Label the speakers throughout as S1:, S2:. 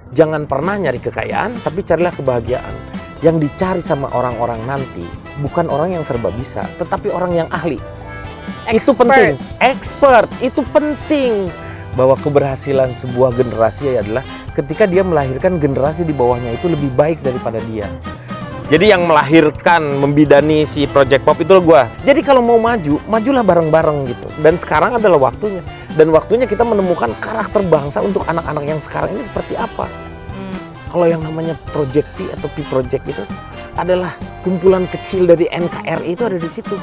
S1: Jangan pernah nyari kekayaan, tapi carilah kebahagiaan. Yang dicari sama orang-orang nanti bukan orang yang serba bisa, tetapi orang yang ahli. Itu penting. Expert, itu penting. Bahwa keberhasilan sebuah generasi adalah ketika dia melahirkan generasi di bawahnya itu lebih baik daripada dia. Jadi yang melahirkan, membidani si Project Pop itu gua. Jadi kalau mau maju, majulah bareng-bareng gitu. Dan sekarang adalah waktunya. Dan waktunya kita menemukan karakter bangsa untuk anak-anak yang sekarang ini seperti apa. Kalau yang namanya Project P atau P Project itu adalah kumpulan kecil dari NKRI itu ada di situ.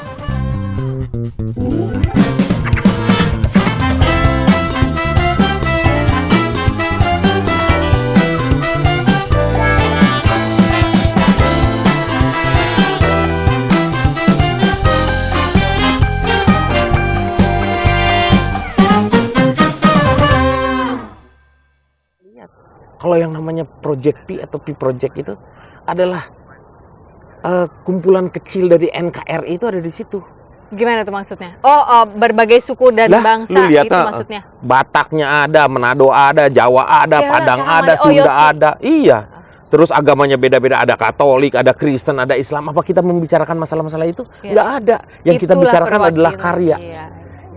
S1: Kalau yang namanya Project P atau P Project itu adalah kumpulan kecil dari NKRI itu ada di situ.
S2: Gimana tuh maksudnya? Berbagai suku dan bangsa
S1: lu lihat,
S2: itu maksudnya?
S1: Bataknya ada, Manado ada, Jawa ada,
S2: ya,
S1: Padang ada, Sunda ada. Iya. Terus agamanya beda-beda, ada Katolik, ada Kristen, ada Islam. Apa kita membicarakan masalah-masalah itu? Nggak ada. Yang kita bicarakan adalah karya.
S2: Iya.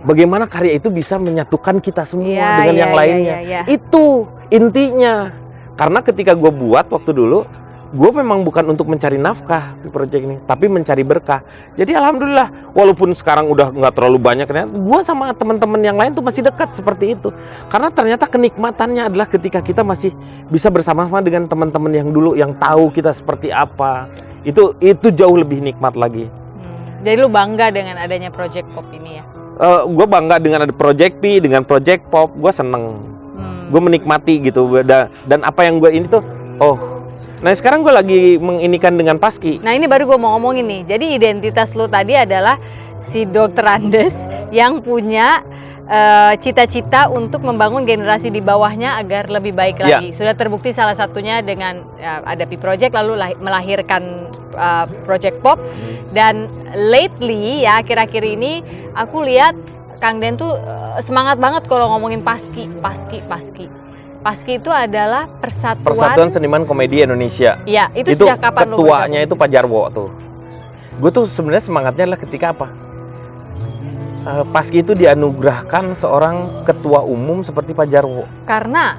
S1: Bagaimana karya itu bisa menyatukan kita semua dengan yang lainnya. Itu intinya. Karena ketika gue buat waktu dulu, gue memang bukan untuk mencari nafkah di proyek ini, tapi mencari berkah. Jadi alhamdulillah, walaupun sekarang udah nggak terlalu banyak, gue sama teman-teman yang lain tuh masih dekat seperti itu. Karena ternyata kenikmatannya adalah ketika kita masih bisa bersama-sama dengan teman-teman yang dulu, yang tahu kita seperti apa. Itu jauh lebih nikmat lagi.
S2: Jadi lu bangga dengan adanya Project Pop ini ya?
S1: Gue bangga dengan ada Project P, dengan Project Pop. Gue seneng. Gue menikmati gitu. Dan apa yang gue ini tuh, nah sekarang gue lagi menginikan dengan Paski.
S2: Nah ini baru gue mau ngomongin nih. Jadi identitas lu tadi adalah si Dr. Andes yang punya cita-cita untuk membangun generasi di bawahnya agar lebih baik lagi. Sudah terbukti salah satunya dengan ada P Project, lalu melahirkan Project Pop. Dan lately ya akhir-akhir ini aku lihat Kang Den tuh semangat banget kalau ngomongin Paski. Paski itu adalah Persatuan
S1: Seniman Komedi Indonesia.
S2: Iya, itu sejak kapan lu?
S1: Ketuanya itu Pak Jarwo tuh. Gue tuh sebenarnya semangatnya adalah ketika apa? Paski itu dianugerahkan seorang ketua umum seperti Pak Jarwo.
S2: Karena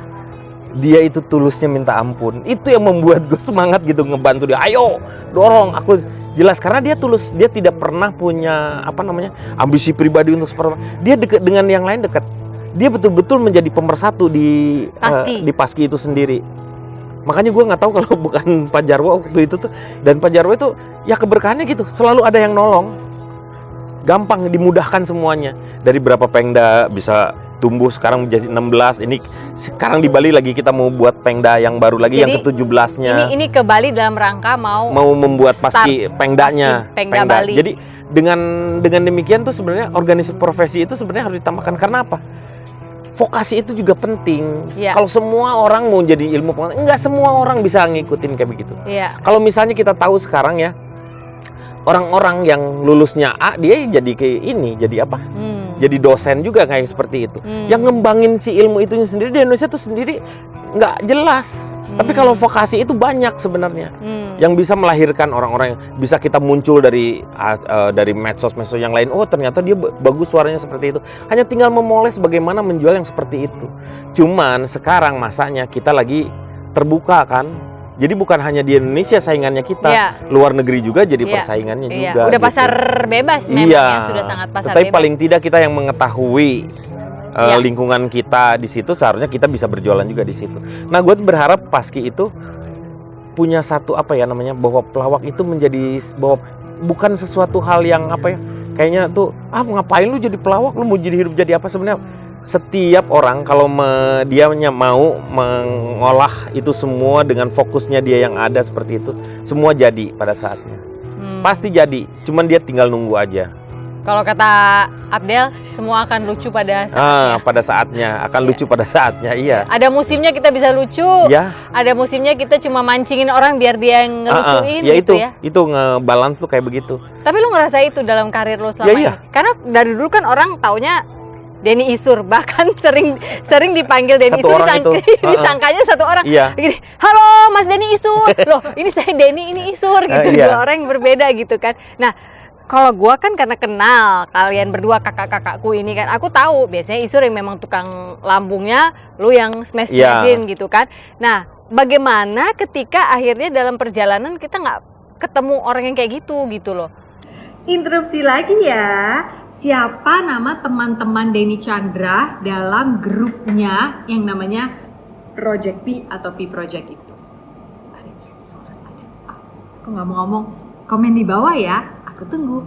S1: dia itu tulusnya minta ampun. Itu yang membuat gue semangat gitu ngebantu dia. Ayo, dorong aku. Jelas karena dia tulus, dia tidak pernah punya ambisi pribadi untuk seperti dia dekat dengan yang lain dekat. Dia betul-betul menjadi pemersatu di Paski itu sendiri. Makanya gue nggak tahu kalau bukan Pak Jarwo waktu itu tuh. Dan Pak Jarwo itu ya keberkahannya gitu, selalu ada yang nolong. Gampang dimudahkan semuanya. Dari berapa Pengda bisa tumbuh sekarang menjadi 16. Ini sekarang di Bali lagi kita mau buat Pengda yang baru lagi. Jadi, yang ke-17-nya.
S2: Ini ke Bali dalam rangka mau
S1: membuat Paski Pengdanya.
S2: Pengda Bali.
S1: Jadi dengan demikian tuh sebenarnya organisasi profesi itu sebenarnya harus ditambahkan. Karena apa? Vokasi itu juga penting. Kalau semua orang mau jadi ilmu pengetahuan, enggak semua orang bisa ngikutin kayak begitu. Kalau misalnya kita tahu sekarang ya, orang-orang yang lulusnya A, dia jadi kayak ini, jadi apa? Jadi dosen juga kayak seperti itu. Yang ngembangin si ilmu itu sendiri di Indonesia tuh sendiri nggak jelas. Tapi kalau vokasi itu banyak sebenarnya. Yang bisa melahirkan orang-orang yang bisa kita muncul dari medsos-medsos yang lain. Oh ternyata dia bagus suaranya seperti itu. Hanya tinggal memoles bagaimana menjual yang seperti itu. Cuman sekarang masanya kita lagi terbuka kan. Jadi bukan hanya di Indonesia saingannya kita, luar negeri juga jadi persaingannya juga.
S2: Udah pasar bebas memang ya, sudah sangat pasar
S1: Tetapi
S2: bebas.
S1: paling tidak kita yang mengetahui lingkungan kita di situ, seharusnya kita bisa berjualan juga di situ. Nah, gue berharap Paski itu punya satu bahwa pelawak itu menjadi bahwa bukan sesuatu hal yang kayaknya tuh ngapain lu jadi pelawak, lu mau jadi hidup jadi apa sebenarnya. Setiap orang kalau dia mau mengolah itu semua dengan fokusnya dia yang ada seperti itu, semua jadi pada saatnya. Pasti jadi, cuman dia tinggal nunggu aja.
S2: Kalau kata Abdel, semua akan lucu pada saatnya.
S1: Pada saatnya, akan lucu pada saatnya, iya.
S2: Ada musimnya kita bisa lucu, ada musimnya kita cuma mancingin orang biar dia yang ngelucuin gitu ya.
S1: Itu ngebalance tuh kayak begitu.
S2: Tapi lu ngerasa itu dalam karir lu selama ini? Karena dari dulu kan orang taunya Denny Isur, bahkan sering dipanggil Denny
S1: Satu
S2: Isur,
S1: orang itu.
S2: disangkanya satu orang.
S1: Iya.
S2: Gini, halo Mas Denny Isur, loh ini saya Denny, ini Isur gitu,
S1: Iya.
S2: dua orang yang berbeda gitu kan. Nah, kalau gua kan karena kenal kalian berdua kakak-kakakku ini kan, aku tahu biasanya Isur yang memang tukang lambungnya, lu yang smash-smashin gitu kan. Nah, bagaimana ketika akhirnya dalam perjalanan kita nggak ketemu orang yang kayak gitu loh. Interupsi lagi ya. Siapa nama teman-teman Denny Chandra dalam grupnya yang namanya Project P atau P Project itu? Ada Isur, ada aku nggak mau ngomong. Komen di bawah ya, aku tunggu.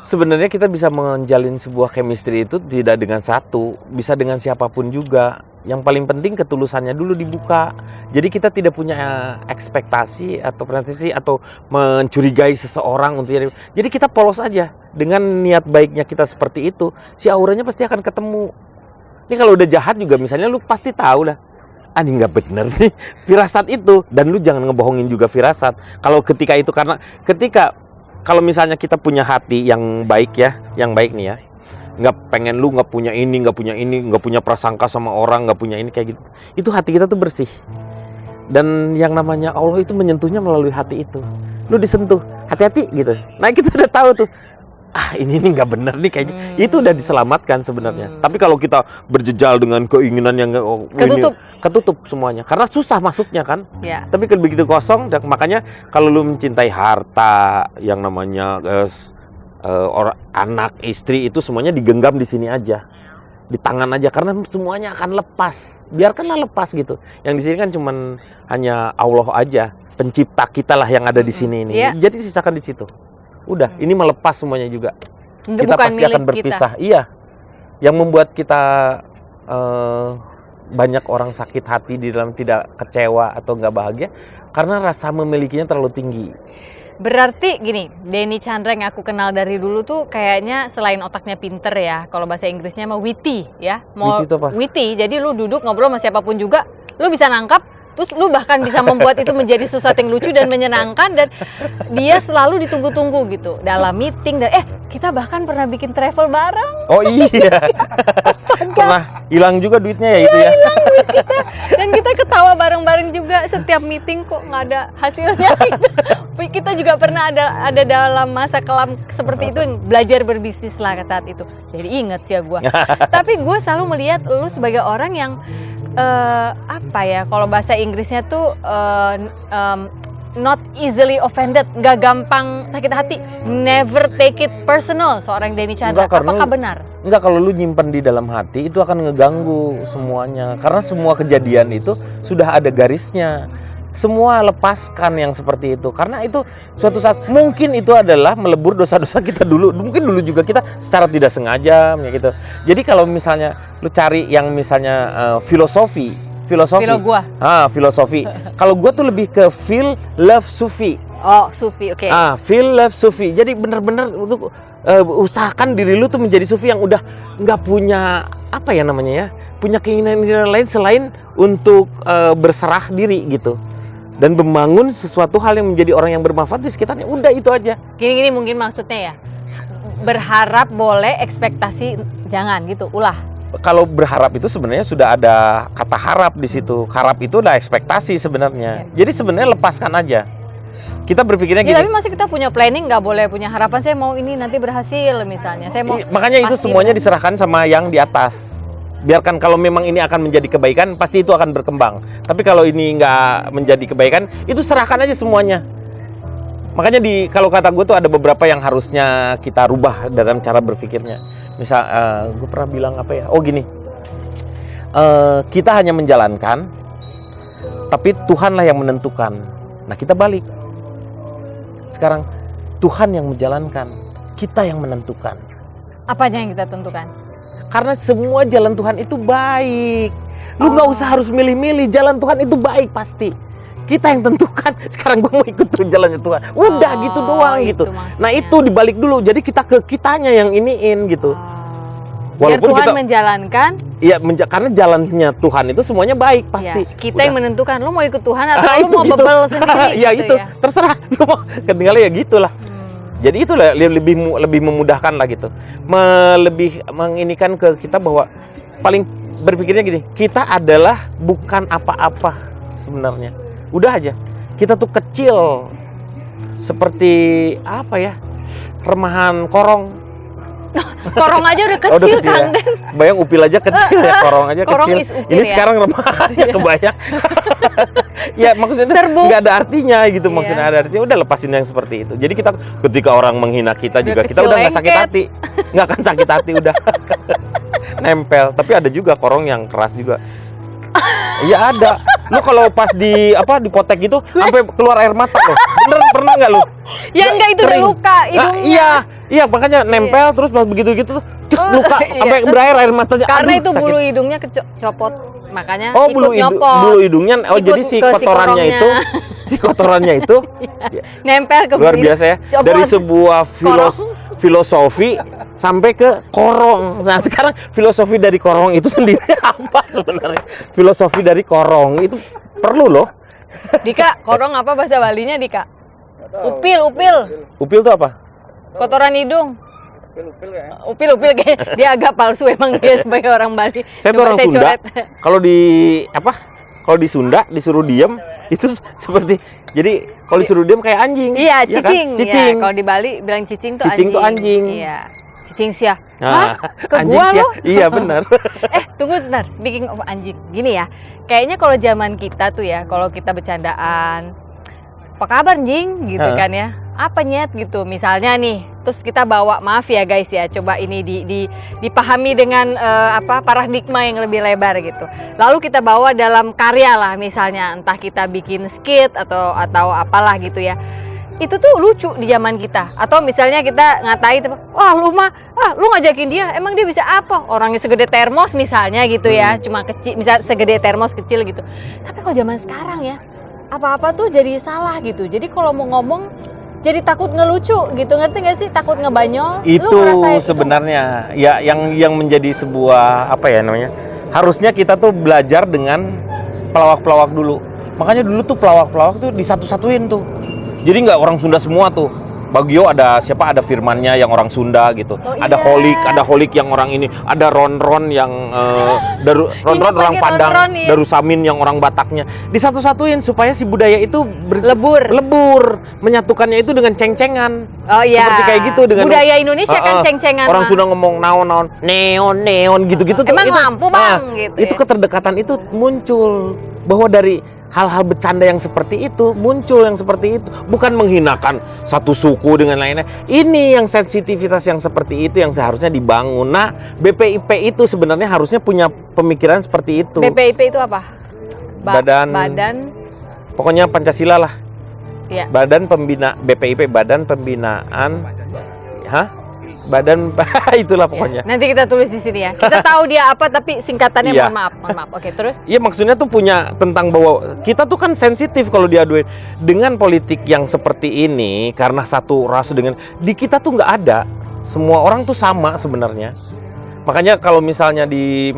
S1: Sebenarnya kita bisa menjalin sebuah chemistry itu tidak dengan satu, bisa dengan siapapun juga. Yang paling penting ketulusannya dulu dibuka. Jadi kita tidak punya ekspektasi atau pretensi atau mencurigai seseorang untuk jadi kita polos aja. Dengan niat baiknya kita seperti itu, si auranya pasti akan ketemu. Ini kalau udah jahat juga misalnya lu pasti tahu lah. Ah, ini nggak bener nih firasat itu, dan lu jangan ngebohongin juga firasat. Kalau ketika itu kalau misalnya kita punya hati yang baik ya, yang baik nih ya, nggak pengen lu nggak punya ini, nggak punya prasangka sama orang, nggak punya ini kayak gitu. Itu hati kita tuh bersih. Dan yang namanya Allah itu menyentuhnya melalui hati itu. Lu disentuh, hati-hati gitu. Nah kita udah tahu tuh. Ah ini nggak bener nih kayaknya. Itu udah diselamatkan sebenarnya. Tapi kalau kita berjejal dengan keinginan yang ketutup semuanya. Karena susah masuknya kan.
S2: Ya.
S1: Tapi kalau begitu kosong, makanya kalau lu mencintai harta, yang namanya orang, anak, istri itu semuanya digenggam di sini aja, di tangan aja, karena semuanya akan lepas. Biarkanlah lepas gitu. Yang di sini kan cuman hanya Allah aja, pencipta kita lah yang ada di sini ini.
S2: Yeah.
S1: Jadi sisakan di situ. Udah, ini melepas semuanya juga. Kita
S2: Bukan
S1: pasti akan berpisah. Kita. Iya. Yang membuat kita banyak orang sakit hati di dalam tidak kecewa atau nggak bahagia karena rasa memilikinya terlalu tinggi.
S2: Berarti gini, Denny Chandra yang aku kenal dari dulu tuh kayaknya selain otaknya pinter ya, kalau bahasa Inggrisnya mah witty ya.
S1: Witty itu apa?
S2: Witty, jadi lu duduk ngobrol sama siapapun juga, lu bisa nangkap. Terus lu bahkan bisa membuat itu menjadi sesuatu yang lucu dan menyenangkan, dan dia selalu ditunggu-tunggu gitu dalam meeting. Dan kita bahkan pernah bikin travel bareng.
S1: Oh iya. Pernah hilang juga duitnya ya itu ya.
S2: Hilang duit kita. Dan kita ketawa bareng-bareng juga setiap meeting, kok nggak ada hasilnya gitu. Kita juga pernah ada dalam masa kelam seperti itu, yang belajar berbisnis lah saat itu. Jadi inget sih ya gue. Tapi gue selalu melihat lu sebagai orang yang apa ya, kalau bahasa Inggrisnya tuh not easily offended, nggak gampang sakit hati, never take it personal, seorang Denny Chandra. Apakah benar?
S1: Enggak, kalau lu nyimpen di dalam hati itu akan ngeganggu semuanya, karena semua kejadian itu sudah ada garisnya. Semua lepaskan yang seperti itu, karena itu suatu saat mungkin itu adalah melebur dosa-dosa kita dulu, mungkin dulu juga kita secara tidak sengaja gitu. Jadi kalau misalnya lu cari yang misalnya filosofi. Filosofi. Kalau gua tuh lebih ke feel love sufi.
S2: Oh, sufi, oke.
S1: Feel love sufi. Jadi benar-benar untuk usahakan diri lu tuh menjadi sufi yang udah nggak punya apa ya namanya ya, punya keinginan lain selain untuk berserah diri gitu. Dan membangun sesuatu hal yang menjadi orang yang bermanfaat di sekitarnya. Udah itu aja.
S2: Gini mungkin maksudnya ya. Berharap boleh, ekspektasi jangan gitu. Ulah.
S1: Kalau berharap itu sebenarnya sudah ada kata harap di situ. Harap itu udah ekspektasi sebenarnya. Jadi sebenarnya lepaskan aja. Kita berpikirnya gini.
S2: Ya, tapi masih kita punya planning, nggak boleh punya harapan saya mau ini nanti berhasil misalnya. Saya mau.
S1: Makanya itu semuanya diserahkan sama yang di atas. Biarkan, kalau memang ini akan menjadi kebaikan, pasti itu akan berkembang. Tapi kalau ini nggak menjadi kebaikan, itu serahkan aja semuanya. Makanya kalau kata gue tuh ada beberapa yang harusnya kita rubah dalam cara berpikirnya. Misal, gue pernah bilang apa ya? Oh gini, kita hanya menjalankan, tapi Tuhanlah yang menentukan. Nah kita balik. Sekarang Tuhan yang menjalankan, kita yang menentukan.
S2: Apanya yang kita tentukan?
S1: Karena semua jalan Tuhan itu baik. Lu nggak usah harus milih-milih, jalan Tuhan itu baik pasti. Kita yang tentukan. Sekarang gue mau ikut jalannya Tuhan. Udah gitu doang gitu.
S2: Maksudnya.
S1: Nah itu dibalik dulu. Jadi kita ke kitanya yang iniin gitu.
S2: Biar Tuhan menjalankan.
S1: Iya, karena jalannya Tuhan itu semuanya baik pasti.
S2: Ya, kita yang menentukan. Lu mau ikut Tuhan atau lu mau bebel sendiri?
S1: Iya gitu.
S2: Ya?
S1: Terserah. Lu mau ketinggalan ya gitulah. Jadi itu lebih memudahkan lah gitu. Lebih menginikan ke kita bahwa paling berpikirnya gini, kita adalah bukan apa-apa sebenarnya. Udah aja. Kita tuh kecil. Seperti apa ya? Remahan korong.
S2: Korong aja udah kecil, Kang Den.
S1: Bayang upil aja kecil ya, korong aja
S2: Korong
S1: kecil. Ini
S2: ya?
S1: sekarang remahannya kebayang. Ya maksudnya nggak ada artinya gitu, maksudnya ada artinya. Udah lepasin yang seperti itu. Jadi kita ketika orang menghina kita juga, kita udah nggak sakit hati, nggak akan sakit hati udah. Nempel. Tapi ada juga korong yang keras juga. Iya ada. Lu kalau pas dipotek gitu sampai keluar air mata loh. Beneran pernah nggak lu?
S2: Ya enggak, itu udah luka hidungnya.
S1: Iya makanya nempel terus pas begitu gitu tuh luka sampai berair air matanya.
S2: Karena itu sakit. Bulu hidungnya kecopot. Makanya
S1: bulu hidungnya jadi si kotorannya itu
S2: nempel ke
S1: luar biasa ya. Dari sebuah filosofi sampai ke korong. Nah sekarang filosofi dari korong itu sendiri apa sebenarnya? Filosofi dari korong itu perlu loh.
S2: Dika, korong apa bahasa Balinya Dika? Upil.
S1: Upil itu apa?
S2: Kotoran hidung. Upil kayak dia agak palsu emang dia sebagai orang Bali.
S1: Saya tuh orang Sunda. Kalau di Sunda disuruh diem itu seperti, jadi kalau disuruh diem kayak anjing.
S2: Iya, cicing.
S1: Ya kan? Cicing.
S2: Ya, kalau di Bali bilang cicing tuh
S1: anjing. Cicing tuh anjing.
S2: Iya. Cicing sia.
S1: Nah,
S2: ke
S1: anjing
S2: gua
S1: sia.
S2: lo?
S1: Iya benar.
S2: Tunggu bentar. Speaking of anjing, gini ya. Kayaknya kalau zaman kita tuh ya, kalau kita bercandaan, apa kabar anjing gitu kan ya? Apa nyet gitu. Misalnya nih, terus kita bawa, maaf ya guys ya, coba ini dipahami dengan paradigma yang lebih lebar gitu. Lalu kita bawa dalam karya lah, misalnya entah kita bikin skit atau apalah gitu ya. Itu tuh lucu di zaman kita. Atau misalnya kita ngatain, wah lu ngajakin dia, emang dia bisa apa? Orangnya segede termos misalnya gitu ya, cuma kecil, misal segede termos kecil gitu. Tapi kalau zaman sekarang ya, apa-apa tuh jadi salah gitu. Jadi kalau mau ngomong jadi takut ngelucu gitu, ngerti gak sih? Takut ngebanyol.
S1: Itu sebenarnya ya yang menjadi sebuah apa ya namanya? Harusnya kita tuh belajar dengan pelawak-pelawak dulu. Makanya dulu tuh pelawak-pelawak tuh disatu-satuin tuh. Jadi nggak orang Sunda semua tuh. Bagio ada siapa? Ada Firmannya yang orang Sunda gitu. Ada Holik yang orang ini. Ada Ron yang Ron orang Padang. Ya. Darusamin yang orang Bataknya. Disatu-satuin supaya si budaya itu lebur. Menyatukannya itu dengan ceng-cengan.
S2: Oh iya.
S1: Seperti kayak gitu dengan
S2: budaya Indonesia kan ceng-cengan.
S1: Orang Sunda ngomong naon, neon gitu-gitu.
S2: Emang mampu bang? Gitu.
S1: Itu keterdekatan itu muncul bahwa dari hal-hal bercanda yang seperti itu muncul yang seperti itu, bukan menghinakan satu suku dengan lainnya. Ini yang sensitivitas yang seperti itu yang seharusnya dibangun. Nah, BPIP itu sebenarnya harusnya punya pemikiran seperti itu.
S2: BPIP itu apa? Badan
S1: pokoknya Pancasila lah.
S2: Ya.
S1: BPIP Badan Pembinaan itulah pokoknya.
S2: Nanti kita tulis di sini ya. Kita tahu dia apa tapi singkatannya mohon maaf. Oke, terus? Iya,
S1: maksudnya tuh punya tentang bahwa kita tuh kan sensitif kalau diaduin dengan politik yang seperti ini karena satu ras dengan di kita tuh nggak ada. Semua orang tuh sama sebenarnya. Makanya kalau misalnya di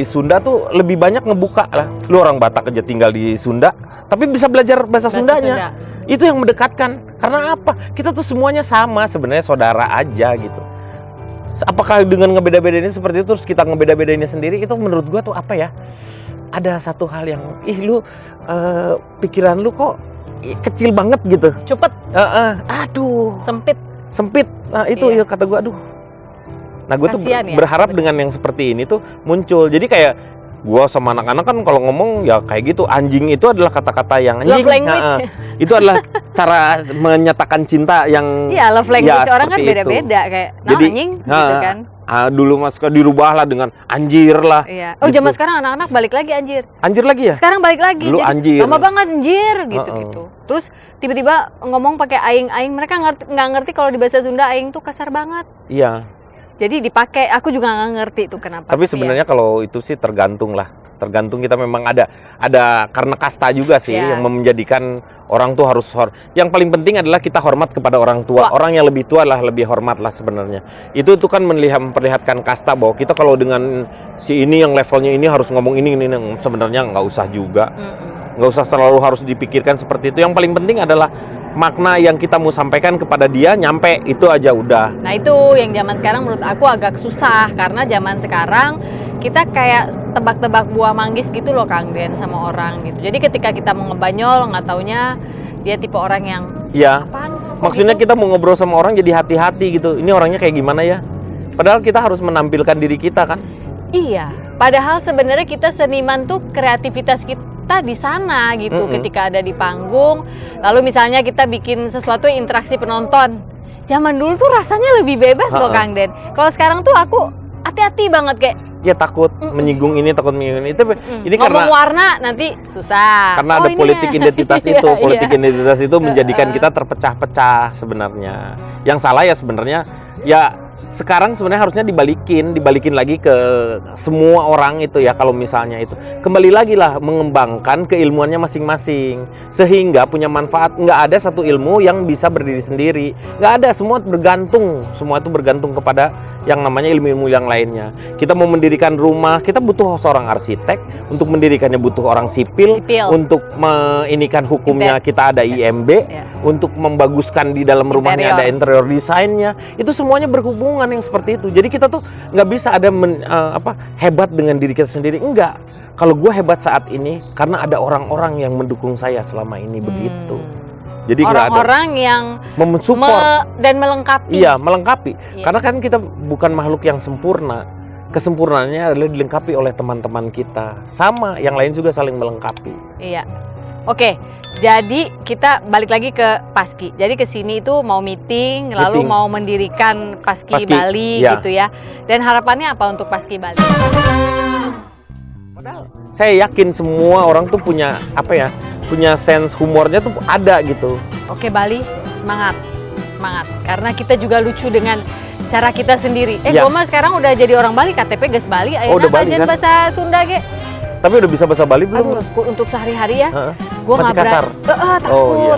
S1: Sunda tuh lebih banyak ngebuka lah. Lu orang Batak aja tinggal di Sunda, tapi bisa belajar bahasa Sundanya. Itu yang mendekatkan. Karena apa? Kita tuh semuanya sama sebenarnya, saudara aja gitu. Apakah dengan ngebeda-bedainnya seperti itu terus kita ngebeda-bedainnya sendiri? Itu menurut gua tuh apa ya? Ada satu hal yang lu pikiran lu kok kecil banget gitu.
S2: Cepet.
S1: Aduh. Sempit. Nah, itu ya kata gua, aduh. Nah, gue tuh berharap dengan yang seperti ini tuh muncul. Jadi kayak gue sama anak-anak kan kalau ngomong ya kayak gitu. Anjing itu adalah kata-kata yang anjing.
S2: Love language.
S1: Itu adalah cara menyatakan cinta yang
S2: love language orang kan beda-beda kayak
S1: jadi,
S2: anjing gitu kan.
S1: Dulu mas dirubah lah dengan anjir lah.
S2: Iya. Oh gitu. Zaman sekarang anak-anak balik lagi anjir.
S1: Anjir lagi ya?
S2: Sekarang balik lagi.
S1: Dulu
S2: jadi,
S1: anjir.
S2: Lama banget anjir gitu. Terus tiba-tiba ngomong pakai aing. Mereka nggak ngerti kalau di bahasa Sunda aing tuh kasar banget.
S1: Iya.
S2: Jadi dipakai, aku juga nggak ngerti tuh kenapa.
S1: Tapi sebenarnya kalau itu sih tergantung kita memang ada karena kasta juga sih yang menjadikan orang tuh harus yang paling penting adalah kita hormat kepada orang tua. Orang yang lebih tua lah lebih hormat lah sebenarnya. Itu kan memperlihatkan kasta bahwa kita kalau dengan si ini yang levelnya ini harus ngomong ini sebenarnya nggak usah juga. Nggak usah selalu harus dipikirkan seperti itu. Yang paling penting adalah makna yang kita mau sampaikan kepada dia nyampe, itu aja udah.
S2: Nah itu yang zaman sekarang menurut aku agak susah, karena zaman sekarang kita kayak tebak-tebak buah manggis gitu loh Kang Den sama orang gitu. Jadi ketika kita mau ngebanyol, nggak taunya dia tipe orang yang
S1: ya.
S2: apaan,
S1: Maksudnya
S2: gitu?
S1: kita mau ngobrol sama orang jadi hati-hati gitu. Ini orangnya kayak gimana ya? Padahal kita harus menampilkan diri kita kan.
S2: Iya, padahal sebenarnya kita seniman tuh kreativitas kita di sana gitu. Ketika ada di panggung, lalu misalnya kita bikin sesuatu yang interaksi penonton. Zaman dulu tuh rasanya lebih bebas loh Kang Den. Kalau sekarang tuh aku hati-hati banget kayak
S1: Ya takut menyinggung ini, takut menyinggung itu. Ini
S2: ngomong
S1: karena
S2: warna nanti susah.
S1: karena ada
S2: ini
S1: politik
S2: ya.
S1: identitas itu.
S2: Iya,
S1: Politik
S2: iya.
S1: identitas itu menjadikan kita terpecah-pecah sebenarnya. Yang salah ya sebenarnya ya sekarang sebenarnya harusnya dibalikin lagi ke semua orang itu ya. Kalau misalnya itu kembali lagi lah mengembangkan keilmuannya masing-masing sehingga punya manfaat. Nggak ada satu ilmu yang bisa berdiri sendiri, nggak ada, semua itu bergantung kepada yang namanya ilmu-ilmu yang lainnya. Kita mau mendirikan rumah, kita butuh seorang arsitek, untuk mendirikannya butuh orang sipil. Untuk meinikan hukumnya kita ada IMB, untuk membaguskan di dalam rumahnya ada interior desainnya. Itu semuanya berhubungan yang seperti itu. Jadi kita tuh nggak bisa ada hebat dengan diri kita sendiri. Enggak. Kalau gue hebat saat ini karena ada orang-orang yang mendukung saya selama ini begitu. Jadi
S2: orang-orang yang
S1: mensupport
S2: dan melengkapi.
S1: Iya, melengkapi. Karena kan kita bukan makhluk yang sempurna. Kesempurnaannya adalah dilengkapi oleh teman-teman kita. Sama, yang lain juga saling melengkapi.
S2: Iya. Oke, jadi kita balik lagi ke Paski. Jadi ke sini itu mau meeting, lalu mau mendirikan Paski Bali gitu ya. Dan harapannya apa untuk Paski Bali?
S1: Saya yakin semua orang tuh punya punya sense humornya tuh ada gitu.
S2: Oke Bali, semangat. Karena kita juga lucu dengan cara kita sendiri. Gue mah sekarang udah jadi orang Bali, KTP gas Bali, akhirnya kajian kan? Bahasa Sunda ge.
S1: Tapi udah bisa bahasa Bali belum?
S2: Untuk sehari-hari ya, gue
S1: masih kasar.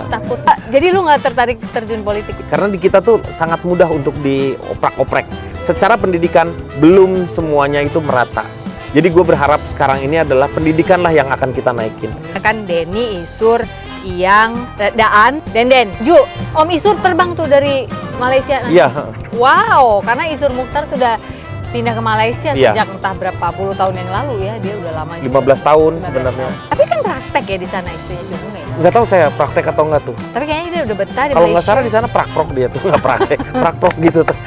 S2: Takut. Jadi lu nggak tertarik terjun politik?
S1: Karena di kita tuh sangat mudah untuk dioprak-oprek. Secara pendidikan belum semuanya itu merata. Jadi gue berharap sekarang ini adalah pendidikan lah yang akan kita naikin.
S2: Kan Denny, Isur, Iyang, Daan, Den, Ju, Om Isur terbang tuh dari Malaysia.
S1: Iya.
S2: Wow, karena Isur Mukhtar sudah pindah ke Malaysia sejak entah berapa puluh tahun yang lalu ya, dia udah lama.
S1: 15 tahun sebenarnya.
S2: Tapi kan praktek ya di sana istrinya juga nggak ya?
S1: Nggak tahu saya praktek atau enggak tuh.
S2: Tapi kayaknya dia udah betah di Malaysia.
S1: Kalau nggak salah di sana prakprok dia tuh, nggak praktek, prakprok gitu tuh.